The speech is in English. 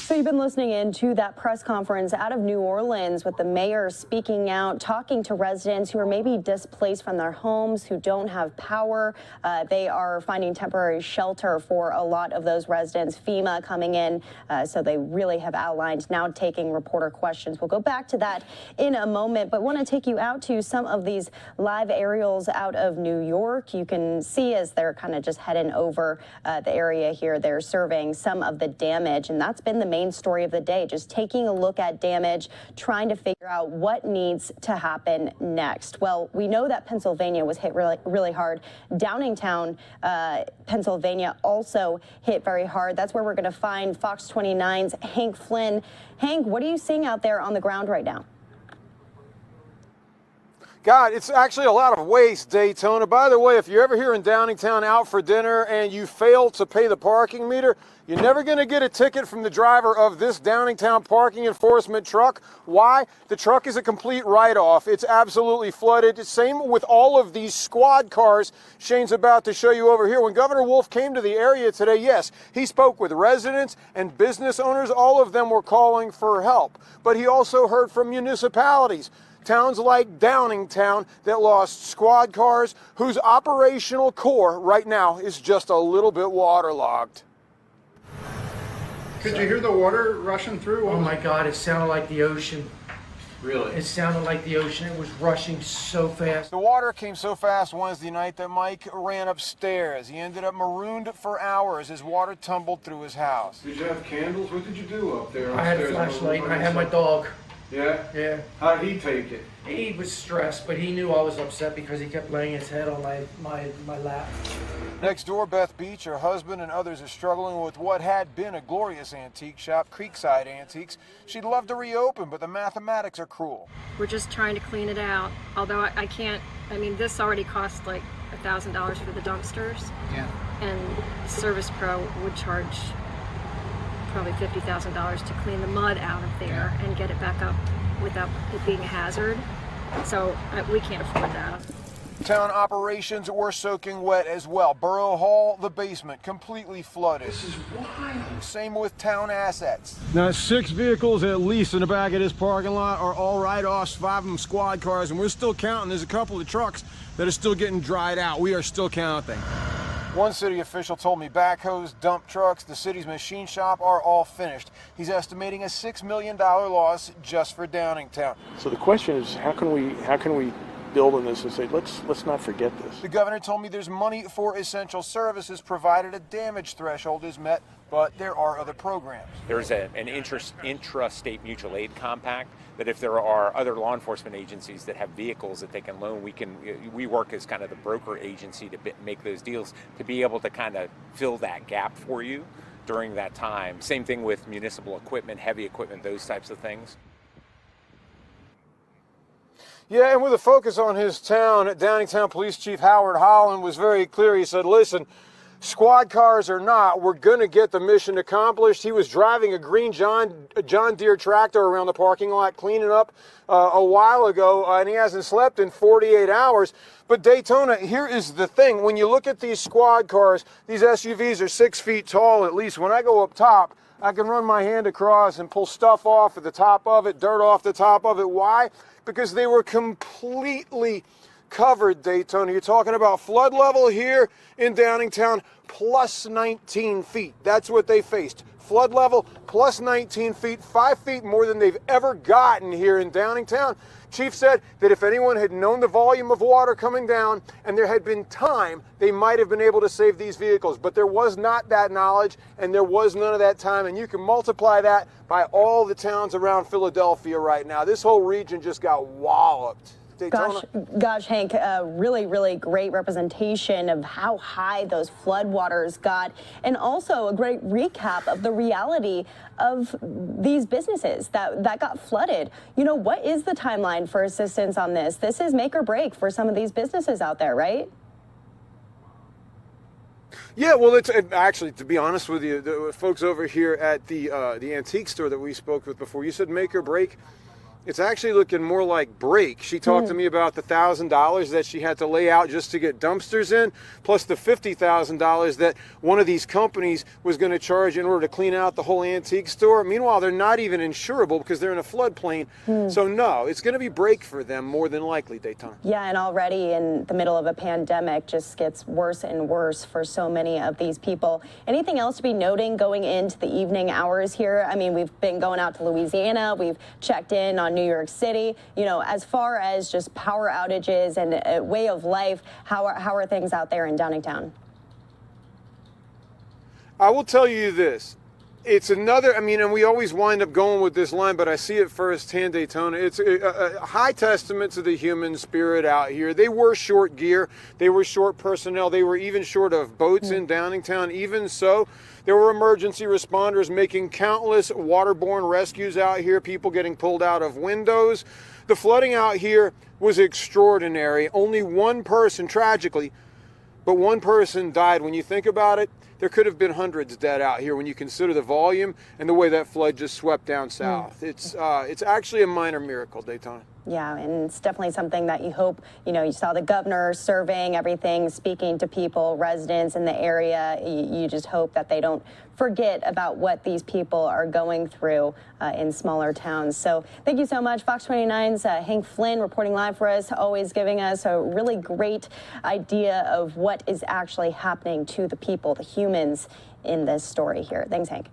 So you've been listening in to that press conference out of New Orleans with the mayor speaking out, talking to residents who are maybe displaced from their homes, who don't have power. They are finding temporary shelter for a lot of those residents. FEMA coming in, so they really have outlined now taking reporter questions. We'll go back to that in a moment, but want to take you out to some of these live aerials out of New York. You can see as they're kind of just heading over the area here, they're surveying some of the damage, and that's been the main story of the day, just taking a look at damage, trying to figure out what needs to happen next. Well, we know that Pennsylvania was hit really hard. Downingtown, Pennsylvania also hit very hard. That's where we're going to find Fox 29's Hank Flynn. Hank, what are you seeing out there on the ground right now? God, it's actually a lot of waste, Daytona. By the way, if you're ever here in Downingtown out for dinner and you fail to pay the parking meter, you're never going to get a ticket from the driver of this Downingtown parking enforcement truck. Why? The truck is a complete write-off. It's absolutely flooded. Same with all of these squad cars Shane's about to show you over here. When Governor Wolf came to the area today, yes, he spoke with residents and business owners. All of them were calling for help. But he also heard from municipalities. Towns like Downingtown that lost squad cars whose operational core right now is just a little bit waterlogged. Could you hear the water rushing through? Oh my God, it sounded like the ocean. Really? It sounded like the ocean. It was rushing so fast. The water came so fast Wednesday night that Mike ran upstairs. He ended up marooned for hours as water tumbled through his house. Did you have candles? What did you do up there? I had a flashlight and I had my dog. Yeah? Yeah. How did he take it? He was stressed, but he knew I was upset because he kept laying his head on my lap. Next door, Beth Beach, her husband, and others are struggling with what had been a glorious antique shop, Creekside Antiques. She'd love to reopen, but the mathematics are cruel. We're just trying to clean it out. Although I can't, I mean, this already cost like $1,000 for the dumpsters. Yeah. And Service Pro would charge probably $50,000 to clean the mud out of there and get it back up without it being a hazard. So we can't afford that. Town operations were soaking wet as well. Borough Hall, the basement, completely flooded. This is wild. Same with town assets. Now, 6 vehicles at least in the back of this parking lot are all write-offs, 5 of them squad cars, and we're still counting. There's a couple of trucks that are still getting dried out. We are still counting. One city official told me backhoes, dump trucks, the city's machine shop are all finished. He's estimating a $6 million loss just for Downingtown. So the question is, how can we build on this and say, let's not forget this? The governor told me there's money for essential services provided a damage threshold is met, but there are other programs. There's an intra-state mutual aid compact that if there are other law enforcement agencies that have vehicles that they can loan, we work as kind of the broker agency to make those deals to be able to kind of fill that gap for you during that time. Same thing with municipal equipment, heavy equipment, those types of things. Yeah, and with a focus on his town, Downingtown Police Chief Howard Holland was very clear. He said, listen, squad cars or not, we're going to get the mission accomplished. He was driving a green John Deere tractor around the parking lot, cleaning up a while ago, and he hasn't slept in 48 hours. But Daytona, here is the thing. When you look at these squad cars, these SUVs are 6 feet tall at least. When I go up top, I can run my hand across and pull stuff off at the top of it, dirt off the top of it. Why? Because they were completely covered, Daytona. You're talking about flood level here in Downingtown, plus 19 feet. That's what they faced. Flood level, plus 19 feet, 5 feet more than they've ever gotten here in Downingtown. Chief said that if anyone had known the volume of water coming down and there had been time, they might have been able to save these vehicles. But there was not that knowledge and there was none of that time. And you can multiply that by all the towns around Philadelphia right now. This whole region just got walloped. Gosh, Hank, really, really great representation of how high those floodwaters got, and also a great recap of the reality of these businesses that got flooded. You know, what is the timeline for assistance on this? This is make or break for some of these businesses out there, right? Yeah, well, it's actually, to be honest with you, the folks over here at the antique store that we spoke with before, you said make or break. It's actually looking more like break. She talked to me about the $1,000 that she had to lay out just to get dumpsters in, plus the $50,000 that one of these companies was going to charge in order to clean out the whole antique store. Meanwhile, they're not even insurable because they're in a floodplain. So no, it's going to be break for them more than likely, Daytona. Yeah, and already in the middle of a pandemic just gets worse and worse for so many of these people. Anything else to be noting going into the evening hours here? I mean, we've been going out to Louisiana, we've checked in on New York City. You know, as far as just power outages and a way of life, how are things out there in Downingtown? I will tell you this. It's another, I mean, and we always wind up going with this line, but I see it firsthand, Daytona. It's a high testament to the human spirit out here. They were short gear. They were short personnel. They were even short of boats in Downingtown. Even so, there were emergency responders making countless waterborne rescues out here, people getting pulled out of windows. The flooding out here was extraordinary. Only one person, tragically, but one person died. When you think about it, there could have been hundreds dead out here when you consider the volume and the way that flood just swept down south. It's actually a minor miracle, Daytona. Yeah, and it's definitely something that you hope, you know, you saw the governor surveying everything, speaking to people, residents in the area. You just hope that they don't forget about what these people are going through in smaller towns. So thank you so much. Fox 29's Hank Flynn reporting live for us, always giving us a really great idea of what is actually happening to the people, the humans in this story here. Thanks, Hank.